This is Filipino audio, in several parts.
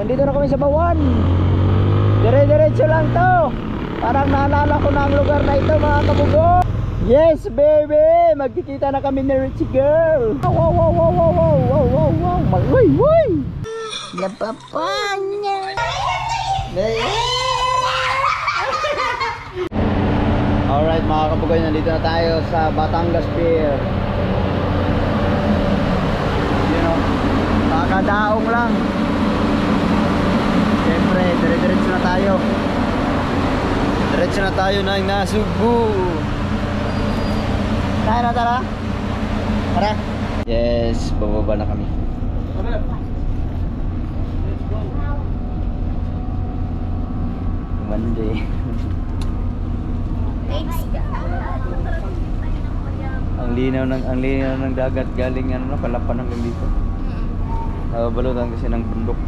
nandito na kami sa Bawan. Dire-diretso lang to. Parang naalala ko na ang lugar na ito, mga kabugo. Yes baby, magkikita na kami ni Richie Girl. Wow wow wow wow wow wow wow wow. Uy uy, napapanya. Alright mga kabugoy, nandito na tayo sa Batangas Pier. You know, kakadaong lang. Siyempre, dire-diretso na tayo. Diretso na tayo ng Nasugbu. Tayo na, tara. Tara. Yes, bababa na kami. Monday. Ang linaw ng dagat galing ano, Palapan hanggang dito. Nababalutan kasi ng bundok.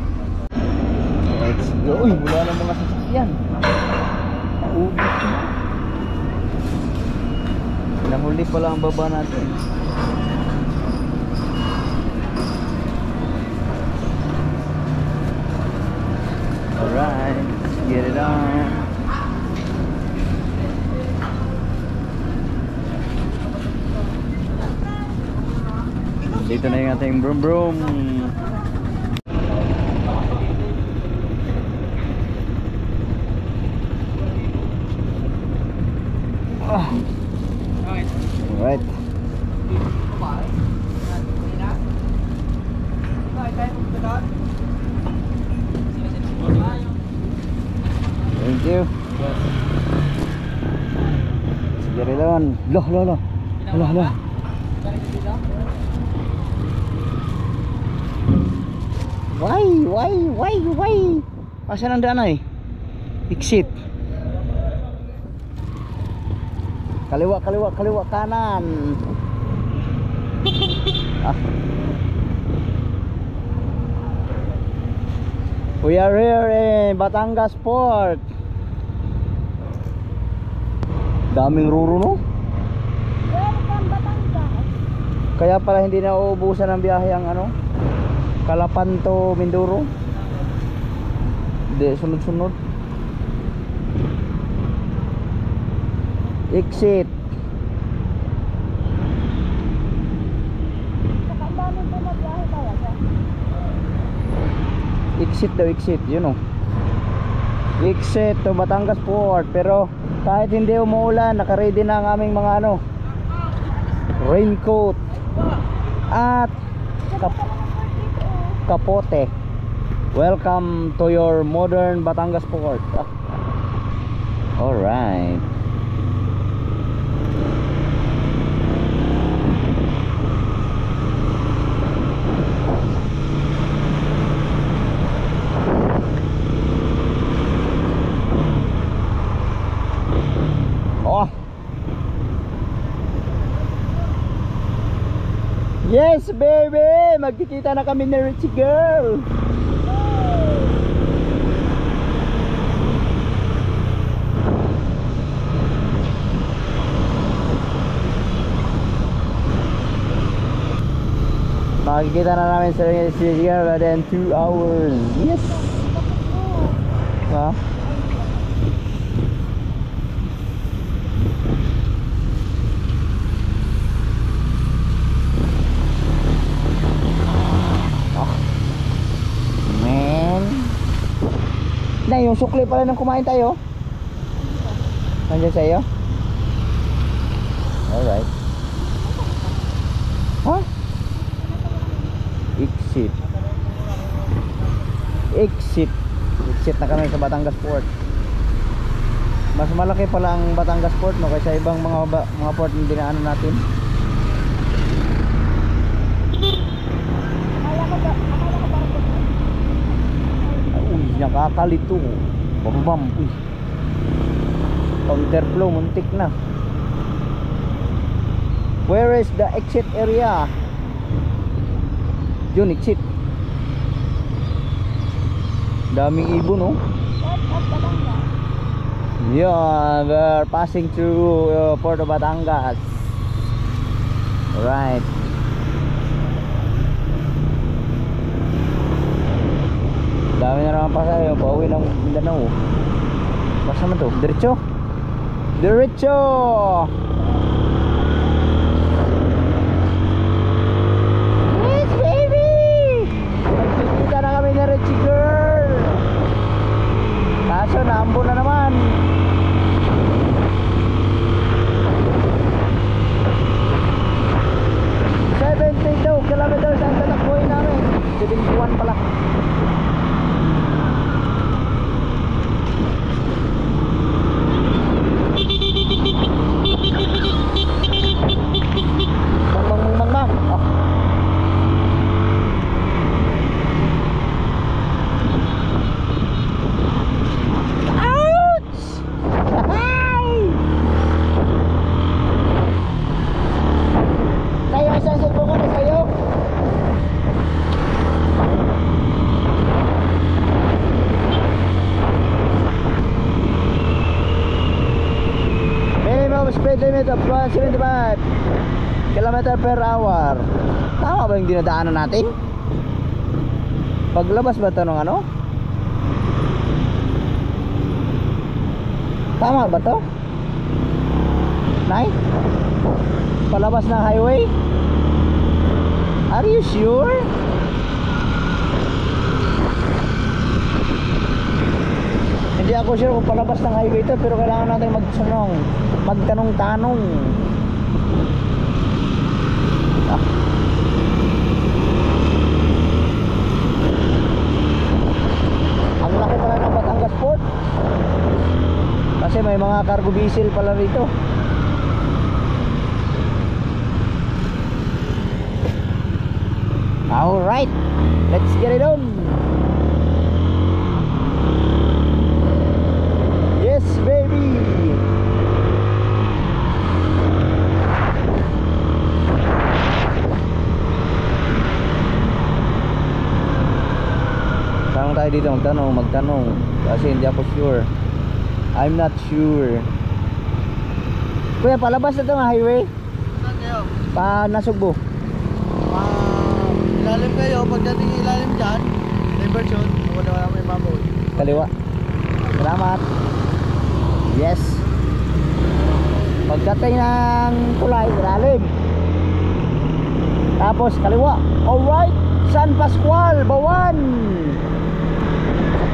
Let's go. Uy, wala ng mga sasakyan. Naubos na. Nahuli pala ang baba natin. Alright, let's get it on. Dito na yung ating broom broom. Alright. Thank you. Sige rin. Loh. Why? Asan ang daan ay? Exit. Kaliwa kanan. We are here in Batangas Port. Daming ruro, no? Welcome Batangas. Kaya pala hindi na uubusan ng biyahe ang ano, Calapan to Mindoro. Hindi, sunod-sunod. Exit. Saka ang dami po na biyahe talaga. Exit, you know. Exit to Batangas Port. Pero kahit hindi umuulan, naka-ready na ang aming mga ano, raincoat at kapote. Welcome to your modern Batangas Port. Alright. Oh. Yes baby, magkikita na kami ni Richie Girl. Makikita na namin sa Richie Girl within 2 hours. Yes. Ha? Na yung sukli pala nang kumain tayo. Nandiyan sa iyo? Alright. Ha? Exit na kami sa Batangas Port. Mas malaki pala ang Batangas Port, no, kaysa ibang mga port na dinaanan natin. Nakakalito. Bambam. Counterflow, muntik na. Where is the exit area? Yun, exit. Daming ibon, no? Yeah, we're passing through Port of Batangas. Alright. Dami na naman pasahero pauwi ng Mindanao. Basta naman to, diretso. Diretso. Yes baby, magkikita na kami na Richie girl. Kaso naambo na naman. Kilometers ang tatakbuhin namin. 71 pala. Mang. Oh. Ouch! Tayo isang cellphone ko na sa'yo. Speed limit of 175 km per hour. Tama ba yung dinadaanan natin? Paglabas ba ito ng ano? Tama ba ito? Nay? Palabas ng highway? Are you sure? Hindi ako sure kung palabas ng highway ito, pero kailangan natin magtanong-tanong. Ang laki pala ng Batangas Port. Kasi may mga cargo vessel pala rito. Alright, let's get it on. Yes baby. Tanong tayo dito, magtanong kasi hindi ako sure. I'm not sure. Kuya, palabas na ito ng highway? Saan kayo? Pa Nasugbo. Ilalim kayo, pagdating ilalim dyan, diversion, wala may mamoy. Kaliwa. Salamat. Yes. Pagdating ng tulay, ilalim. Tapos kaliwa. Alright, San Pascual, Bawan.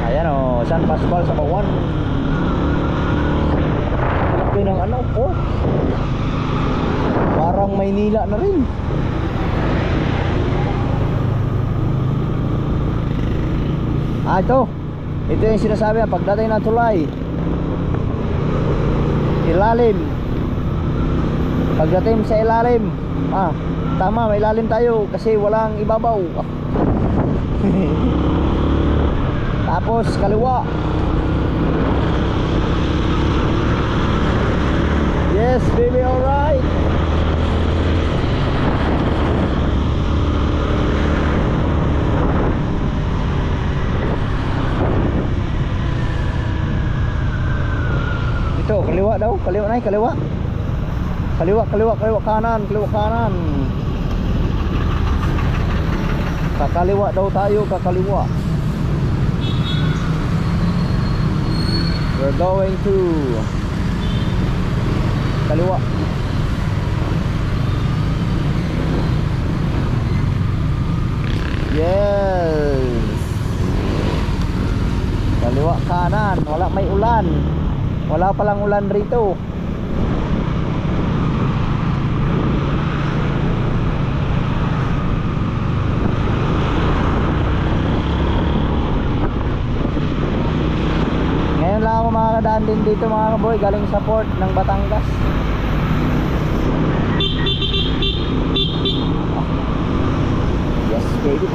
Ayan o, San Pascual sa Bawan. Laki ng ano po. Parang Maynila na rin. Ito yung sinasabi na pagdating ng tulay, ilalim. Pagdating sa ilalim, tama, may ilalim tayo kasi walang ibabaw. Tapos kaliwa. Yes baby, alright. Ito, kaliwa daw, kaliwa na, kaliwa. Kaliwa kanan, kakaliwa daw tayo, kakaliwa. We're going to kaliwa. Yes. Kaliwa kanan, wala may ulan. Wala palang ulan rito. Ngayon lang ako makakadaan din dito mga kaboy, galing sa port ng Batangas. Yes baby.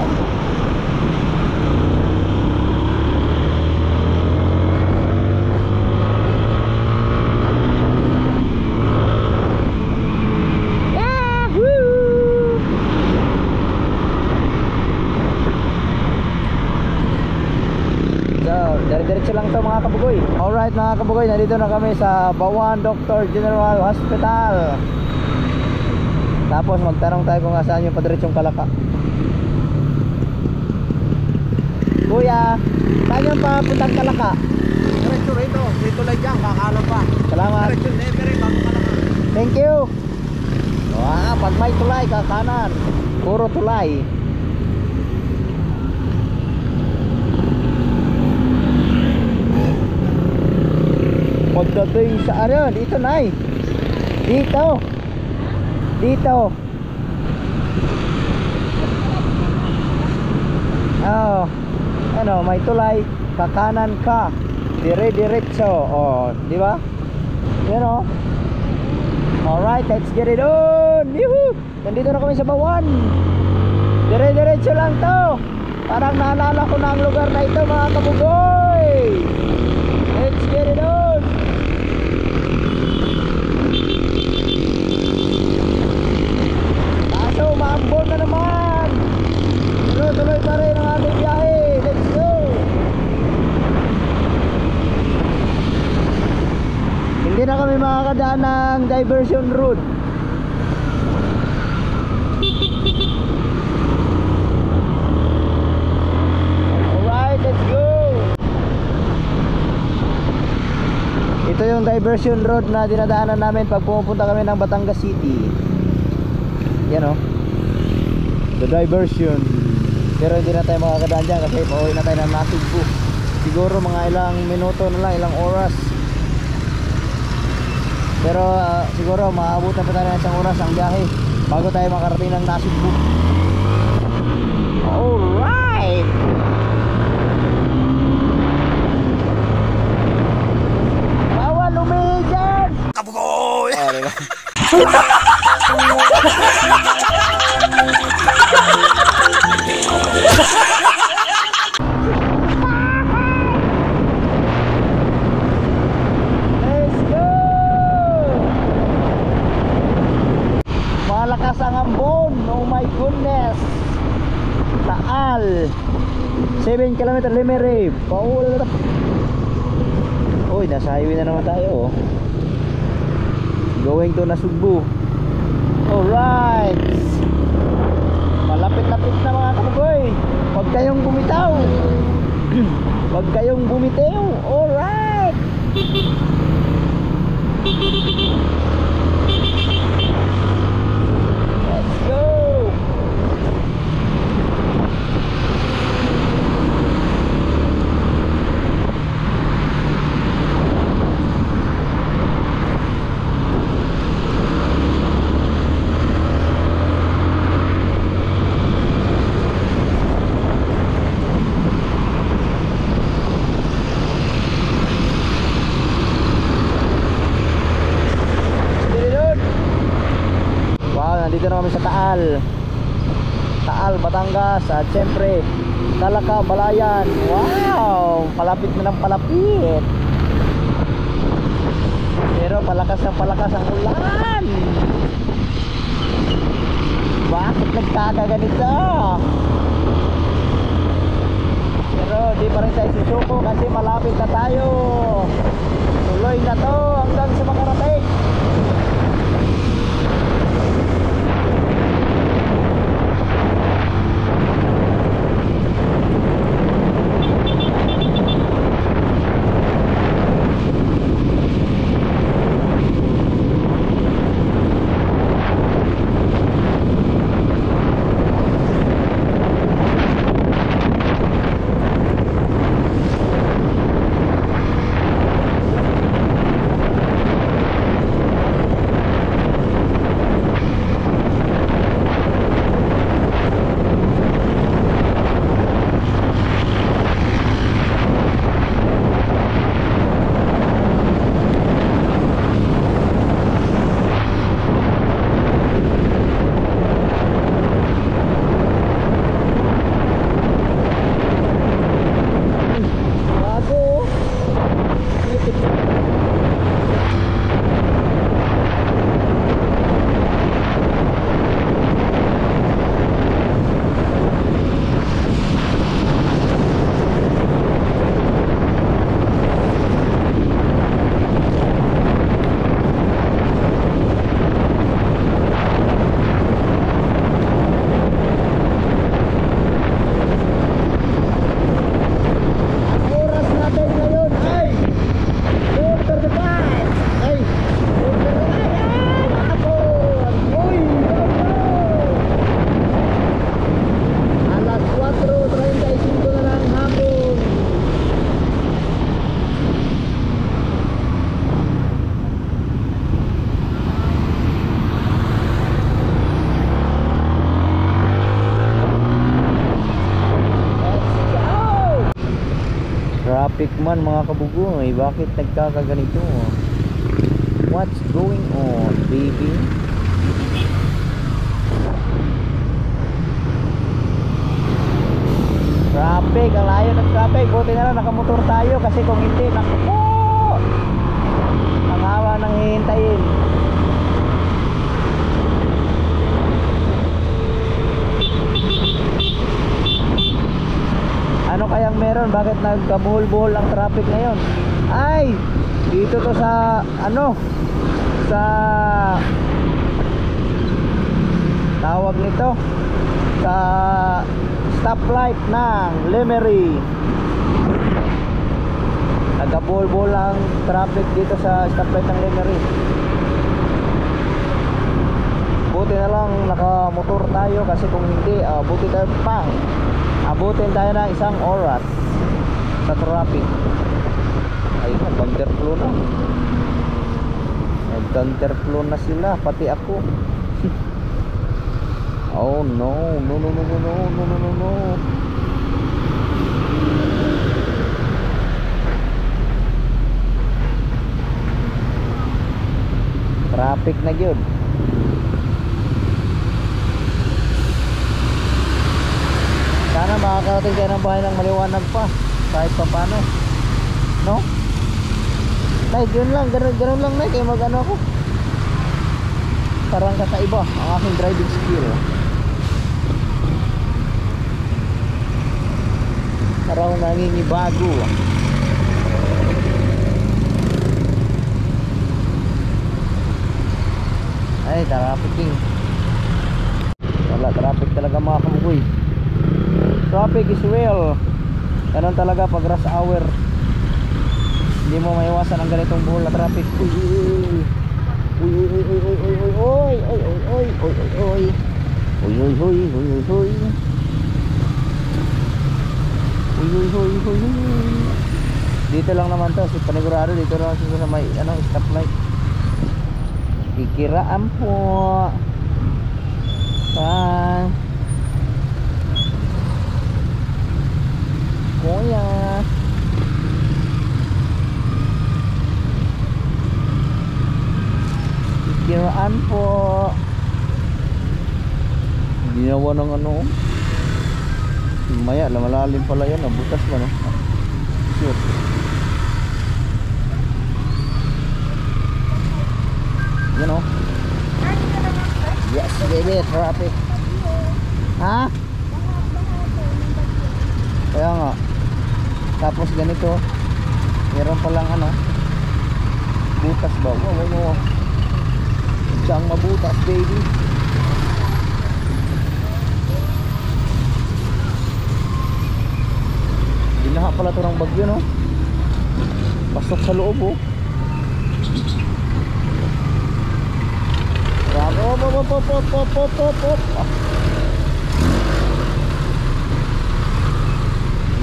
Diretso lang to mga kabugoy. Alright mga kabugoy, nandito na kami sa Bawan Dr. General Hospital. Tapos magtanong tayo kung saan yung padiretsong Kalaka. Kuya, saan yung papuntang Kalaka? Diretso rito. Dito lang dyan. Kakalam pa. Salamat. Diretso never eh. Bago ka lang. Thank you. Pag may tulay, kakanan. Puro tulay. Pagdating sa ano, dito na eh. Dito. Dito. Oh, ano, may tulay, kakanan ka. Dire-diretso. Oh, di ba? Yan oh. Alright, let's get it on. Yuhu! Nandito na kami sa Bawan. Dire-diretso lang to. Parang naalala ko na ang lugar na ito, mga kabugoy. Let's get it on. Kaso, maambon na naman. Tuloy pa rin ang ating biyahe. Let's go. Hindi na kami makakadaan ng diversion route. Alright, let's go. Ito yung diversion road na dinadaanan namin pag pumupunta kami ng Batangas City. Yan o, the diversion. Pero hindi na tayo makakadaan dyan kasi pauwi na tayo ng Nasugbu. Siguro mga ilang minuto na lang, ilang oras. Pero siguro maabutan pa tayo ng isang oras ang biyahe bago tayo makarating ng Nasugbu. Alright! Bawal lumihi dyan! Kabugoy! Oh, diba? Let's go! Malakas ang ambon. Oh my goodness. Taal 7 km Limere. Paul. Uy, nasa highway na naman tayo oh. Going to Nasugbu. Alright. Malapit-lapit na mga kabugoy. Huwag kayong bumitaw. Huwag kayong bumitaw. Alright. Let's go. Nandito na kami sa Taal, Batangas. At syempre Kalaka, Balayan. Wow, palapit na ng palapit. Pero palakas ng palakas ang ulan. Bakit nagkakaganito? Pero di pa rin tayo susuko kasi malapit na tayo. Tuloy na to hanggang sa makarating. Traffic man mga kabugoy, bakit nagkakaganito? What's going on, baby? Traffic, ang layo ng traffic. Buti na lang nakamotor tayo kasi kung hindi, naku po, ang hawa ng hihintayin. Ano kayang meron? Bakit nagkabuhol-buhol ang traffic ngayon? Ay, dito to sa ano, sa tawag nito, sa stoplight ng Lemery. Nagkabuhol-buhol ang traffic dito sa stoplight ng Lemery. Buti na lang nakamotor tayo kasi kung hindi, buti tayo pang abutin tayo ng 1 oras sa traffic. Ayun, nag-counterflow na. Nag-counterflow na sila, pati ako. Oh no, no, no, no, no, no, no, no, no, no. Traffic na yun. Sana makakarating kayo ng bahay ng maliwanag pa, kahit pa paano, no? Kahit yun lang, ganun lang na, kaya mag-ano ako. Parang kakaiba ang aking driving skill. Parang nangingibago. Ay, trafficking. Wala, traffic talaga mga kamukoy. Traffic is real. Ganun talaga pag rush hour. Hindi mo maiwasan ang ganitong buhol na traffic. Uy, uy, uy, uy, uy, uy, uy, uy, uy, uy, uy, uy, uy, uy, uy, uy, uy, uy. Uy, uy, uy, uy, uy. Dito lang naman to, si panigurado dito lang sa may ano, stoplight. Kikiraan po. Kuya. Kiraan po. Ginawa ng ano. Maya, malalim pala yan. Butas ba no? Sure. Yan o. Yes baby, traffic. Ha? Kaya nga. Tapos ganito. Meron palang ano. Butas ba? Wow. Siyang mabutas baby. Binaha pala ito ng bagyo no. Pasok sa loob oh. Op.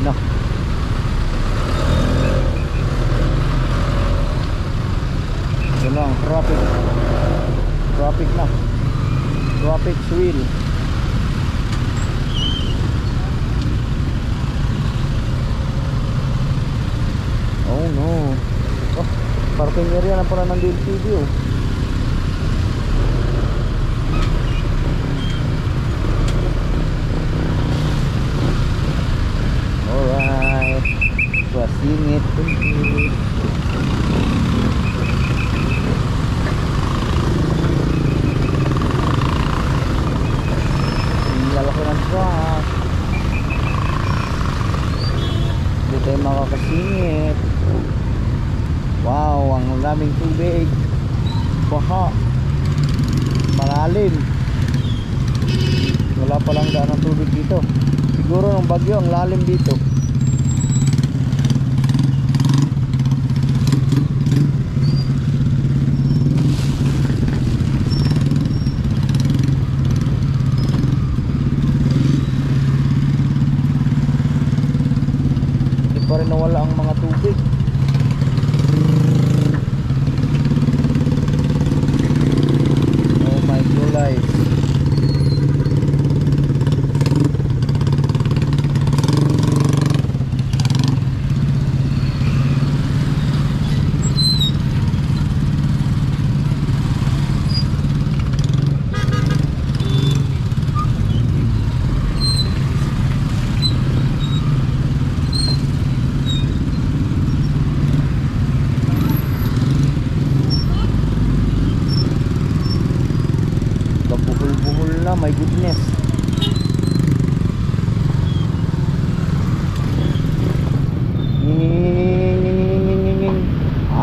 Nah. Yun lang, traffic na. Traffic swirl. Oh no. Oh, parking area na pala ng DLCD oh. Alright. Pasingit. Lalaki ng truck. Hindi tayo makakasingit. Wow, ang daming tubig. Baha. Malalim. Wala palang daan ng tubig dito. Siguro ng bagyo ang lalim dito. Hindi pa rin nawala ang mga tubig. Oh my God.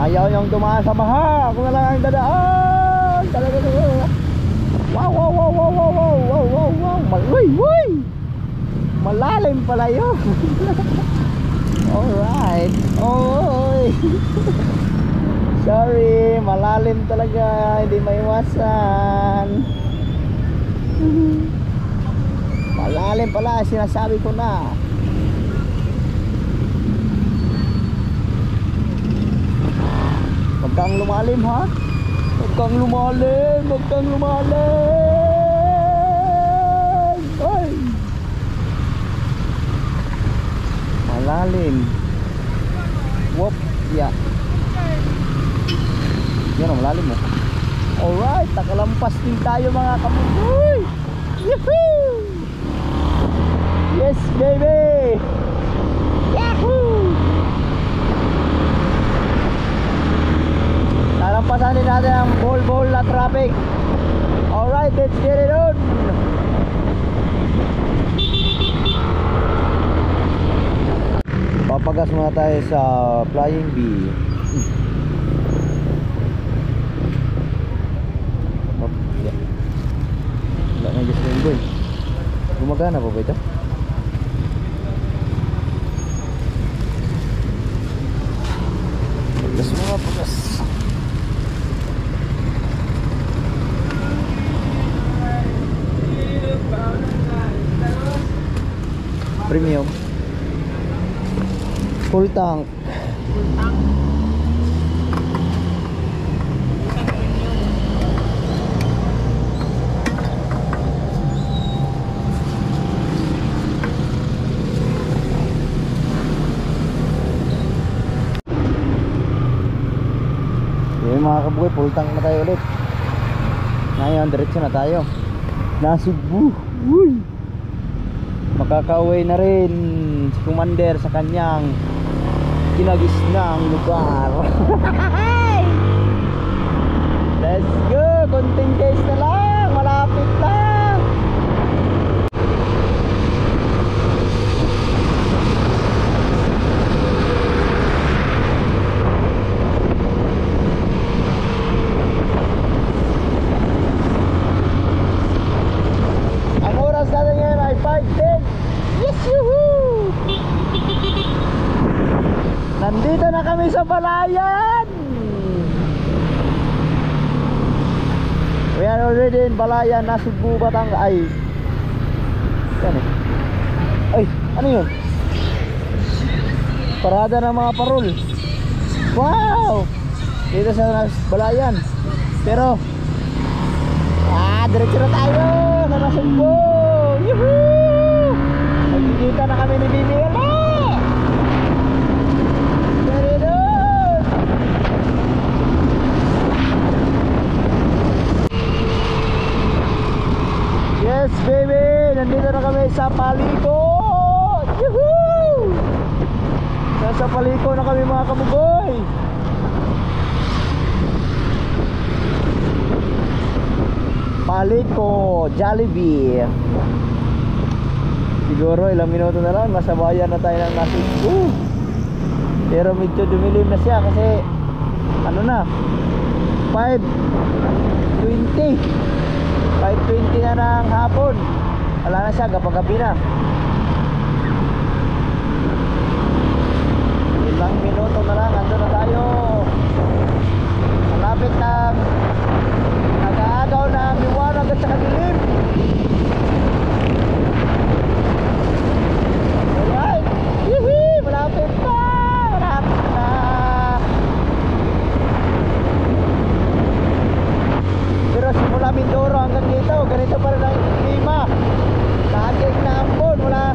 Ayaw niyang dumaan sa baha. Ako na lang ang dadaan. Talaga. Wow, wow, wow, wow, wow, wow, wow, wow, wow. Uy! Malalim pala yun. Alright. Oy. Sorry, malalim talaga. Hindi maiwasan. Malalim pala, sinasabi ko na. Huwag kang lumalim, ha? Huwag kang lumalim. Huwag kang lumalim. Ay! Malalim. Whoop, yeah. Yan ang malalim mo. Alright, nakalampas din tayo mga kamugoy. Yahoo! Yes baby! Yahoo! Nalampasan din natin ang bol na traffic. Alright, let's get it on. Papagas muna tayo sa Flying Bee. Wala na just yung boy. Gumagana pa ba ito? Pagas mga pagas. Premium. Full tank. Yung mga kabugoy, full tank na tayo ulit. Ngayon, diretso na tayo. Nasugbu. Uy! Makakauwi na rin si Commander sa kanyang kinagisnang lugar. Let's go! Konting days na lang, malapit lang. Ang oras natin ngayon ay 5:10. Yes, yuhuu! Nandito na kami sa Balayan. We are already in Balayan, Nasugbu, Batangas. Ay, yan eh. Ay, ano yun? Parada ng mga parol. Wow! Dito sa Balayan. Pero diretso na tayo sa Nasugbu. Yuhuu! Magkikita na kami ni BBL. Yes baby, nandito na kami sa Paliko. Yuhuu! Nasa Paliko na kami mga kabugoy. Paliko, Jollibee. Siguro ilang minuto na lang nasa bayan na tayo ng Nasugbu. Pero medyo dumilim na siya kasi ano na 5:20 na ng hapon. Wala na siya, kapag-gabi na. Ilang minuto na lang, ando na tayo. Malapit na. Nag-aagaw na ang liwanag at saka dilim. Alright. Yee-hee! Malapit na. Malapit na. Pero simula Mindoro hanggang dito, ganito pa rin ang klima. Laging na ambon, wala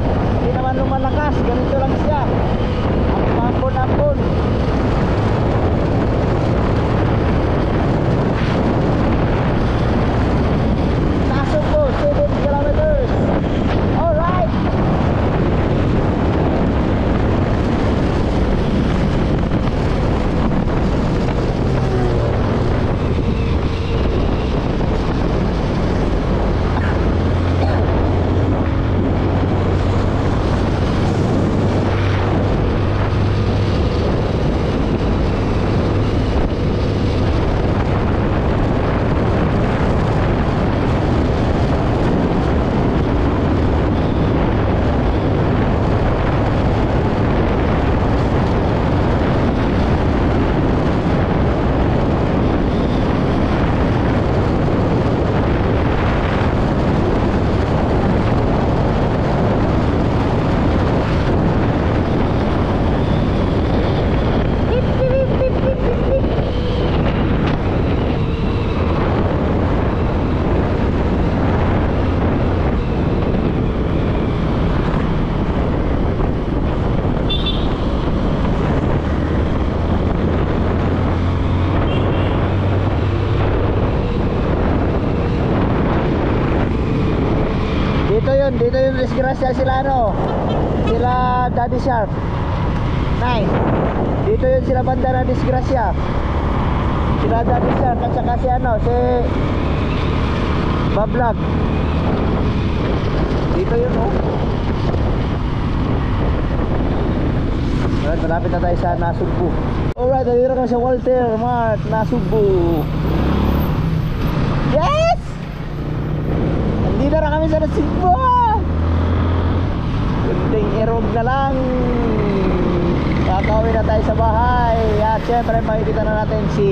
disgrasya sila ano, sila Daddy Shark. Nice. Dito yun sila banda na disgrasya. Sila Daddy Shark at saka si ano, si Bablog. Dito yun oh. Alright, malapit na tayo sa Nasugbu. Alright, dito na kami sa Walter Mart, Nasugbu. Yes! Nandito na kami sa Nasugbu. Kunting erog na lang. Kakawin na tayo sa bahay. At syempre makikita na natin si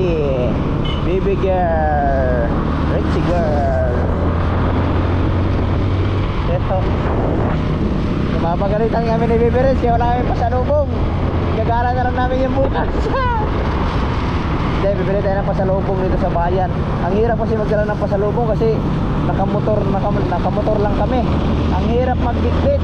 baby girl, Richie girl. Ito, mapagalitan kami ni Baby Rich kaya wala kami pasalubong. Gagara na lang namin yung bukas. Hindi, bibili tayo ng pasalubong dito sa bayan. Ang hirap kasi magdala ng pasalubong kasi nakamotor lang kami. Ang hirap magbitbit.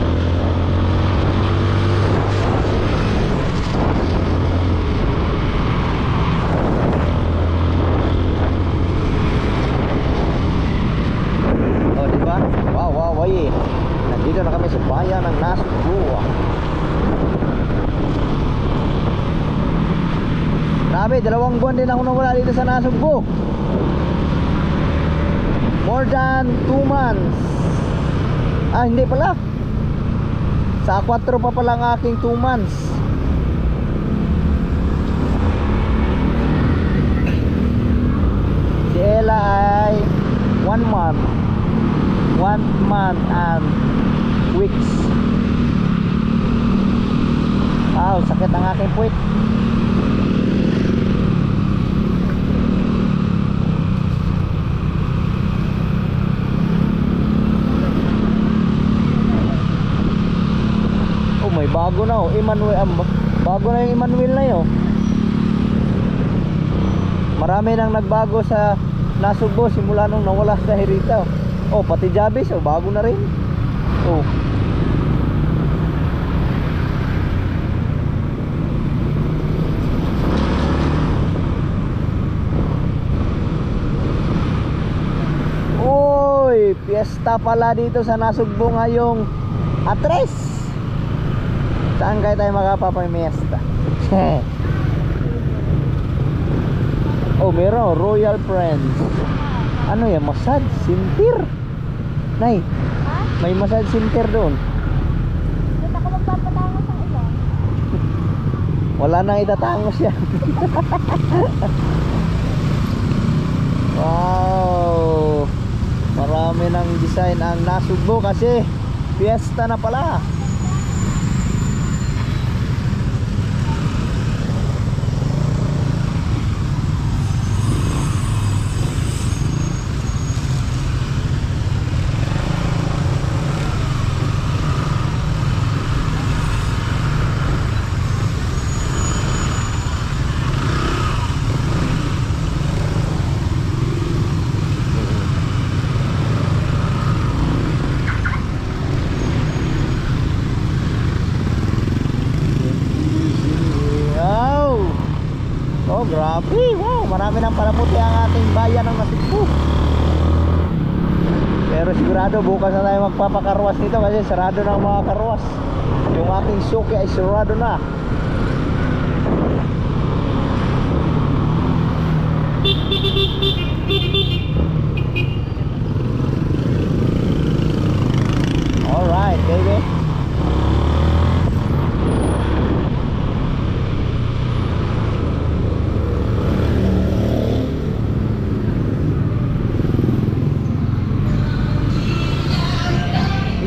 Oh, diba? Wow, ay. Nandito na kami sa bayan ng Nasugbu. Grabe, 2 buwan din ako nawala dito sa Nasugbu. More than 2 months. Ah, hindi pala. Sa 4 pa pala ang aking 2 months. Si Ella ay 1 month. 1 month and weeks. Wow, sakit ang aking puwit. Oh, may bago na oh, Emmanuel. Bago na yung Emmanuel na yun. Marami nang nagbago sa Nasugbu simula nung nawala sa Hirita. Oh, pati Jabis, oh, bago na rin. Oh. Oy, piyesta pala dito sa Nasugbu ngayong Atres. Saan kayo tayo makapapamiesta? Oh, meron Royal Friends. Ano yan? Massage center? Nay, Ha? may massage center doon. Doon ako magpapatangos ng ilong. Wala nang itatangos yan. Wow, marami ng design ang Nasugbu kasi fiesta na pala. Oh, grabe. Wow, marami nang palamuti ang ating bayan ng Nasugbu. Pero sigurado bukas na tayo magpapakarwas nito kasi sarado na ang mga karwas. Yung aking suki ay sarado na. Alright, baby.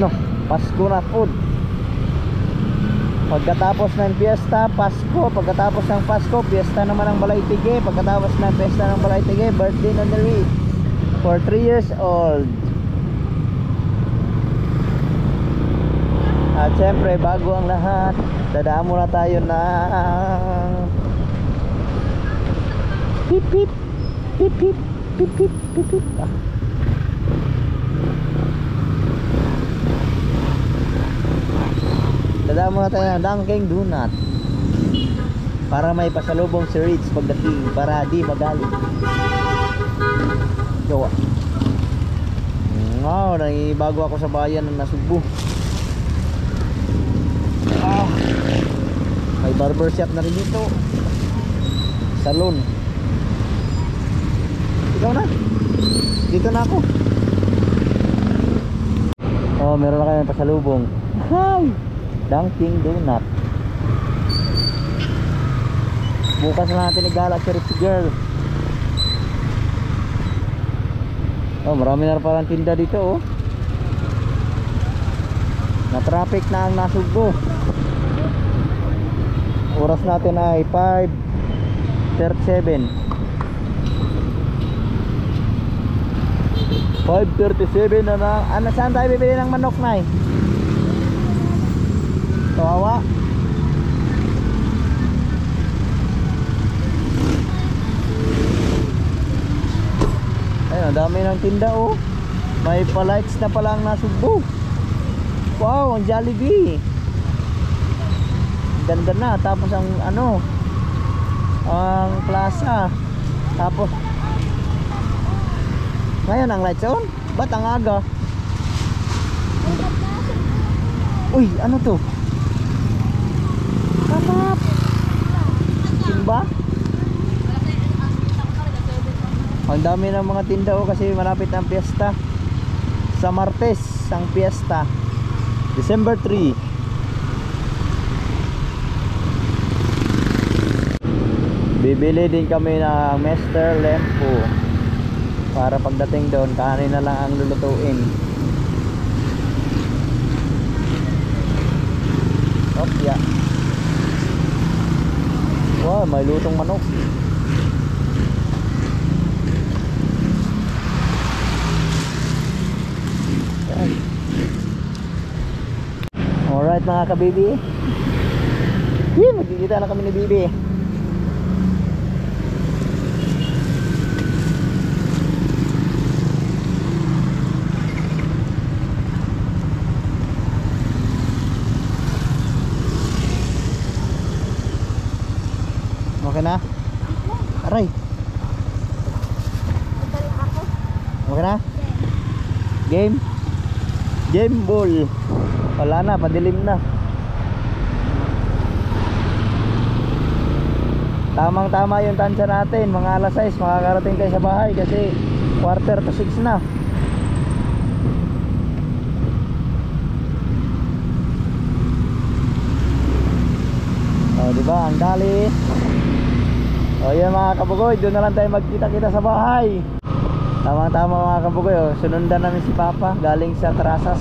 No, Pasko na food. Pagkatapos ng piyesta, Pasko. Pagkatapos ng Pasko, piyesta naman ng Balay-Tige. Pagkatapos ng piyesta ng Balay-Tige, birthday na ni Reed for 3 years old. At syempre, bago ang lahat, dadaan muna tayo na pip pip pip pip pip pip pip pip. Dadaan muna tayo ng Dunkin Donut para may pasalubong si Ritz pagdating para di magaling. Gawa. Wow, nangibago ako sa bayan ng Nasugbu. May barber shop na rin dito. Salon. Ikaw na. Dito na ako. Oh, meron na kayong pasalubong. Hi! Dunkin Donut. Bukas na natin igala si Rich Girl. Oh, marami na parang tinda dito oh. Na traffic na ang Nasugbo. Oras natin ay 5:37. 5:37 na na. Ano, saan tayo bibili ng manok na eh? Kawawa. Ayun, ang dami ng tinda oh. May palights na pala ang Nasugbo. Wow, ang Jollibee. Ganda na. Tapos ang ano, ang plaza. Tapos ngayon ang lights on? Ba't ang aga? Uy, ano to? Kapap! Simba? Ang dami ng mga tinda oh, kasi malapit ang piyesta. Sa Martes ang piyesta, December 3. Bibili din kami ng Mr. Lempo para pagdating doon kanin na lang ang lulutuin. Opya. Wow, may lutong manok. Alright mga kabibi. Magkikita na kami ni Bibi. Okay na? Aray. Okay na? Game? Game ball. Wala na, padilim na. Tamang tama yung tansya natin. Mga alas 6 makakarating kayo sa bahay kasi 5:45 na. O diba, ang dali. O yan mga kabugoy, doon na lang tayo magkita-kita sa bahay. Tamang tama mga kabugoy, o, sunundan namin si Papa galing sa Trasas.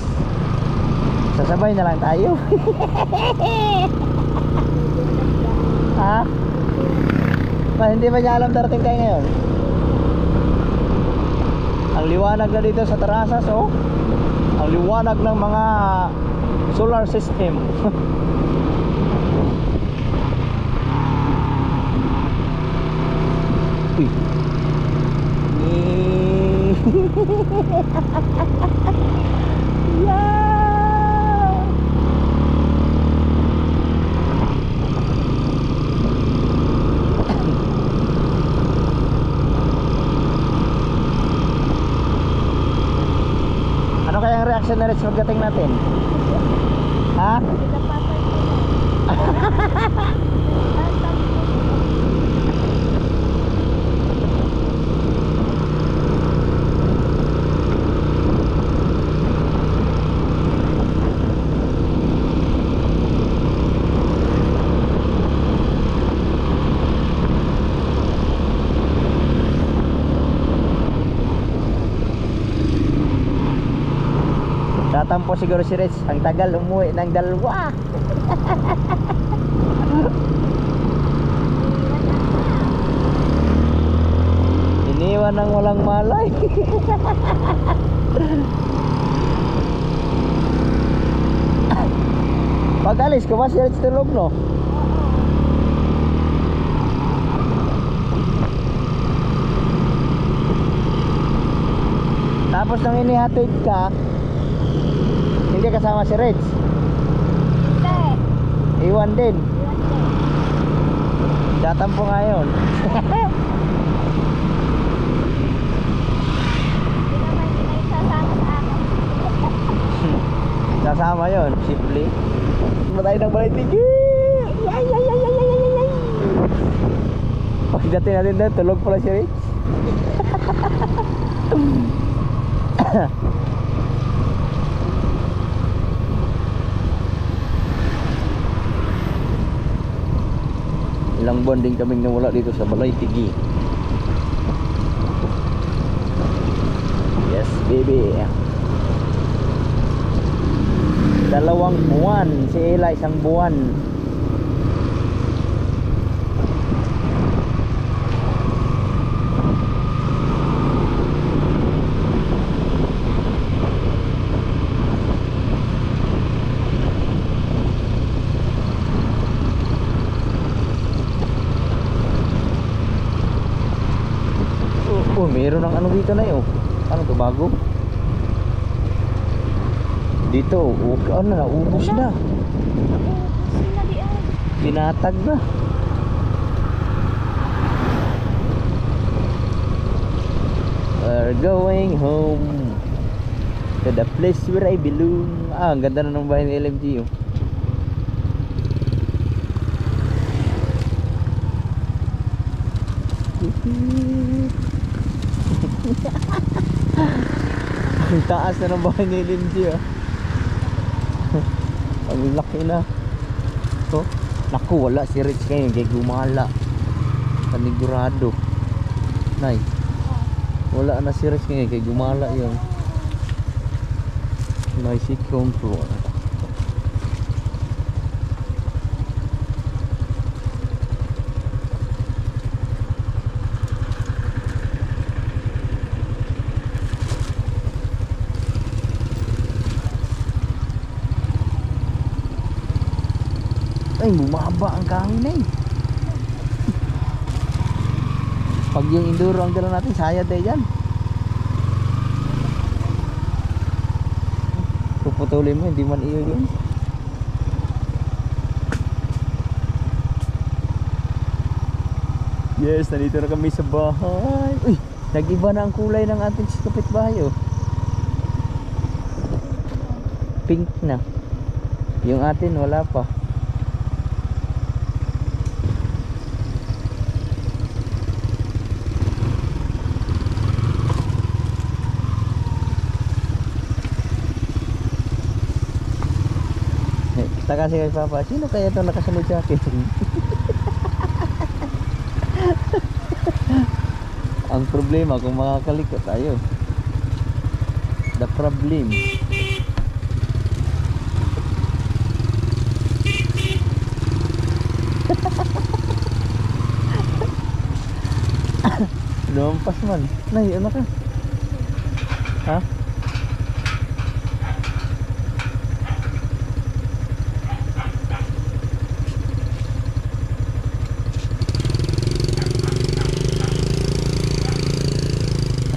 Sasabay na lang tayo. Ha? Hindi ba niya alam darating tayo ngayon? Ang liwanag na dito sa Trasas oh. Ang liwanag ng mga solar system. Uy. Yeah. Ano kaya ang reaction na rin sa pagdating natin? Ha? Tatampo siguro si Rich. Ang tagal umuwi ng dalawa. Iniwan ng walang malay. Pag alis ko ba si Rich tulog no? Tapos nang inihatid ka, hindi kasama si Rich? Hindi. Iwan din. Tatampo ngayon. Sasama yon, simple. Matay ng balay tigil. Ay, ay, ay. Pagdating natin doon, tulog pala si Rich. Ilang buwan din kaming nawala dito sa Balay Tigi. Yes, baby. 2 buwan. Si Ella 1 buwan. Oh, mayroon ng ano dito na yun. Ano to, bago? Dito, okay, ano na, ubos na. Sila di ay. Binatag na. We're going home to the place where I belong. Ah, ang ganda na ng bahay ni LMG, oh. Ang taas na ng bahay ni LMG, oh. Ang laki na. So, naku, wala si Rich ngayon kay gumala. Panigurado. Nay. Wala na si Rich ngayon kay gumala yun. Nay si control. Ay, bumaba ang kahoy na eh. Pag yung enduro ang dala natin, sayad tayo dyan. Puputulin mo, hindi man iyo yun. Yes, nandito na kami sa bahay. Uy, nag-iba na ang kulay ng ating kapitbahay, oh. Pink na. Yung atin, wala pa. Kita kasi kay Papa, sino kaya ito nakasunod sa akin? Ang problema kung makakalikot tayo. The problem. Lumampas man. Nay, ano ka? Ha?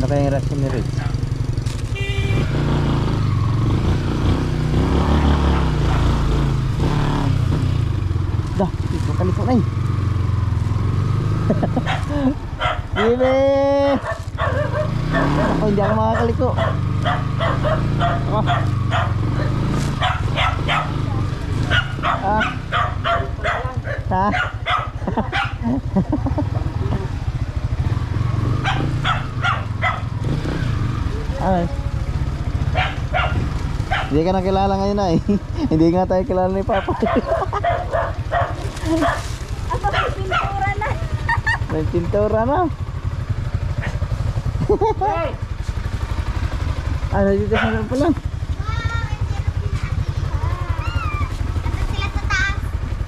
Ano kaya yung reaction ni Rich? Dah, ito kaliko na eh. Bibi! Ako hindi ako makakaliko. Oh. Ah. Ha? Ay. Hindi ka na kilala ngayon na eh. Hindi nga tayo kilala ni Papa. Ako may pintura na. May pintura na. Ano dito sa lang pala? Sila sa taas.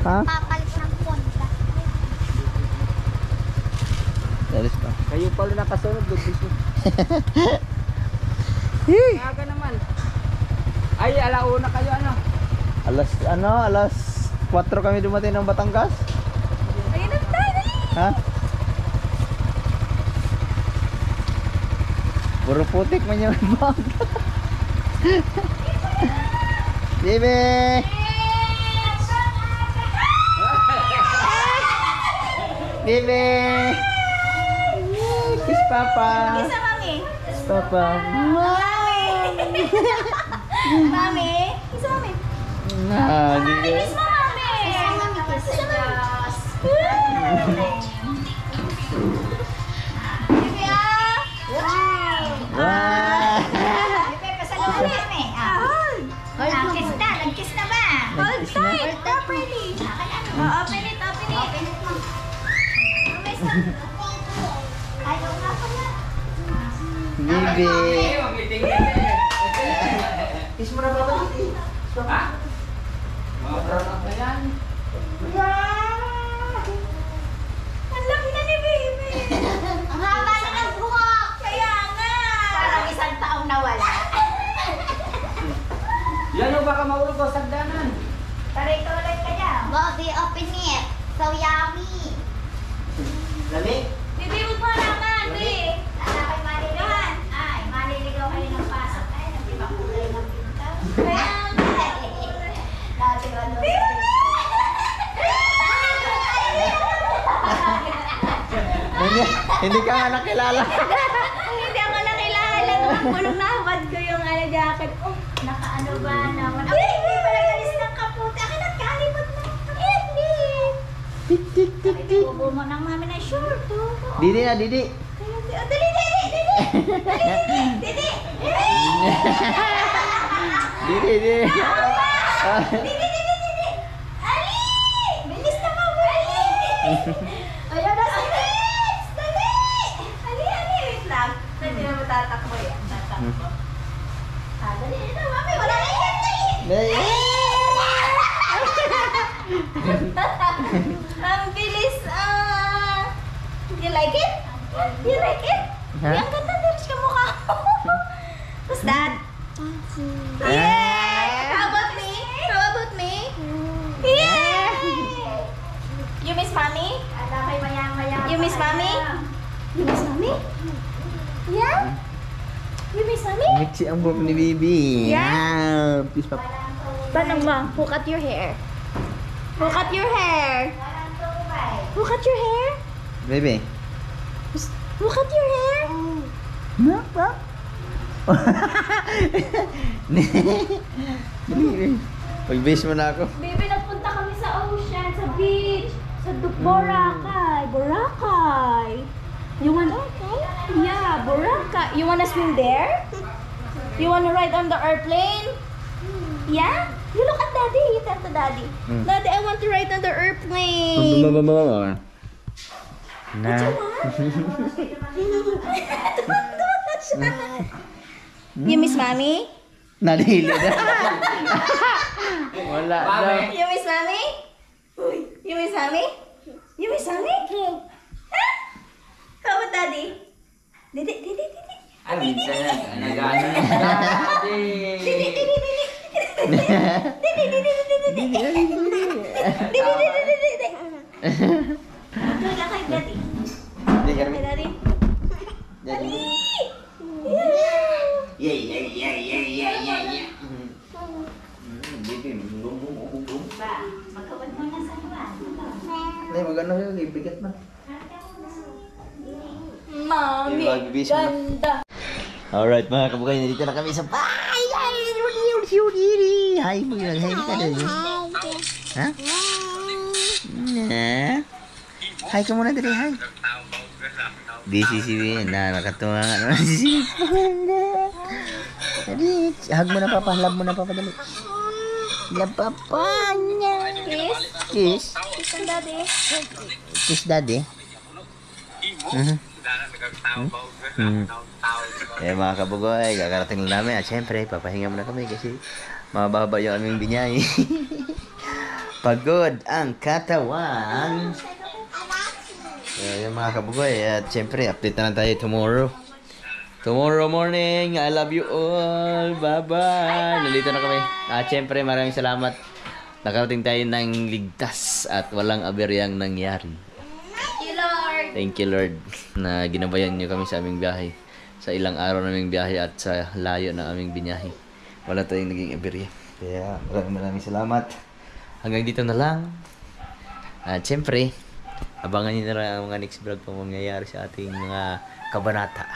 Ha? Papalit ng ponda. Dalis pa. Kayo pala nakasunod, Lucas. Aga naman. Ay, alauna kayo ano? Alas 4 kami dumating ng Batangas. Ayun na tayo, dali. Ha? Puro putik man yung bag. Bibi! Bibi! Kiss Papa! Isa, mami. Kiss Papa! Mami. Mami. Isa, mami. Ah, hindi Kiss mo, mami. Isa, mami. Kiss. Isa, mami. Bebe, ah! Wow! Wow! Bebe, pasalubong kami. Kiss na. Nag-kiss na ba? Hold Nag-kiss na? tight. Properly. Open it. Open it. Lumis na. Ayaw nga pala. Bibi. Kiss mo na ba ba? Ha? Mabrang na yan. Wow! Ang laki na ni Baby. Ang haba na ng buhok. Kaya nga. Parang isang taong nawala. Yan o baka maulog ko sa danan. Taray ka ulit ka niya. Bobby, open it. So yummy. Lami? Bibi, huwag mo naman, Bi. Kay maliligaw. Ay, maliligaw kayo ng pasok. Ay, nag-ibang kulay ng pinto. Kaya nga. Dati ba doon? Hindi ka nga nakilala. Hindi ako nakilala. Bulong na hubad ko yung jacket. Oh, nakaano ba naman? Ay, hindi pala galis ng kaputi. Akin nagkalipot na. Hindi. Tik, tik, tik, tik. Bubo mo ng mami na short. Oh. Didi na, Didi. Dali, dali, dali. Dali, dali. Didi, Didi. Dali, dali, dali. Ali! Bilis na mo, Ali! Ayan na si Liz! Dali! Ali, Ali, wait lang. Hindi na matatakbo yan. Tatakbo. Dali na, mami. Wala na yan, dali! Ang bilis, You like it? You like it? Huh? Yang ganda din siya mukha ko. What's that? Yeah! How about me? How about me? Yeah! You miss mommy? You miss mommy? You miss mommy? Yeah? You miss mommy? Mixi ang buhok ni Bibi. Yeah? Please, Papa. Tanong mo, who cut your hair? Who cut your hair? Who cut your hair? Baby. Who cut your hair? No, pa. Pag-base mo na ako. Baby, nagpunta kami sa ocean, sa beach, sa Boracay. Boracay. You want? Yeah, Boracay. You wanna swim there? You wanna ride on the airplane? Yeah? You look at daddy. You tell to daddy. Daddy, I want to ride on the airplane. Na. You miss mommy? Nadili na. Wala daw. You miss mommy? You miss mommy? You miss mommy? Huh? How about daddy? Didi, didi, didi. Ay, minsan na. Nag-ano na. Dati. Didi, didi, didi. Didi, didi, didi, didi. Didi, didi, didi, didi. Wala kay daddy. Hindi ka Kay rin. daddy. Daddy. Yeah. Bibi, bum. Ba, magkawad mo na sa luwan. Ay, magano yung ibigat man. Mami, Yung magbibis mo. ganda. Alright mga kabukay, nandito na kami sa bahay. Hi, mag-hi ka doon. Ha? Hi ka muna dali, hi. Busy si Win. Nakatuwa nga naman si Dali, hug mo na papa, love mo na papa, dali. Love papa niya. Kiss. Kiss. Kiss ang daddy. Kiss daddy. Eh mga kabugoy, kakarating lang namin at syempre papahinga muna kami kasi mababa yung aming binyay. Pagod ang katawan. Yung mga kabugoy at syempre update na lang tayo tomorrow morning. I love you all. Bye bye. Nandito na kami at syempre maraming salamat, nakarating tayo ng ligtas at walang aberyang nangyari. Thank you Lord na ginabayan niyo kami sa aming biyahe, sa ilang araw naming biyahe at sa layo na aming binyahe. Wala tayong naging aberya. Kaya maraming salamat. Hanggang dito na lang. At syempre, abangan niyo na lang ang mga next vlog pang mangyayari sa ating mga kabanata.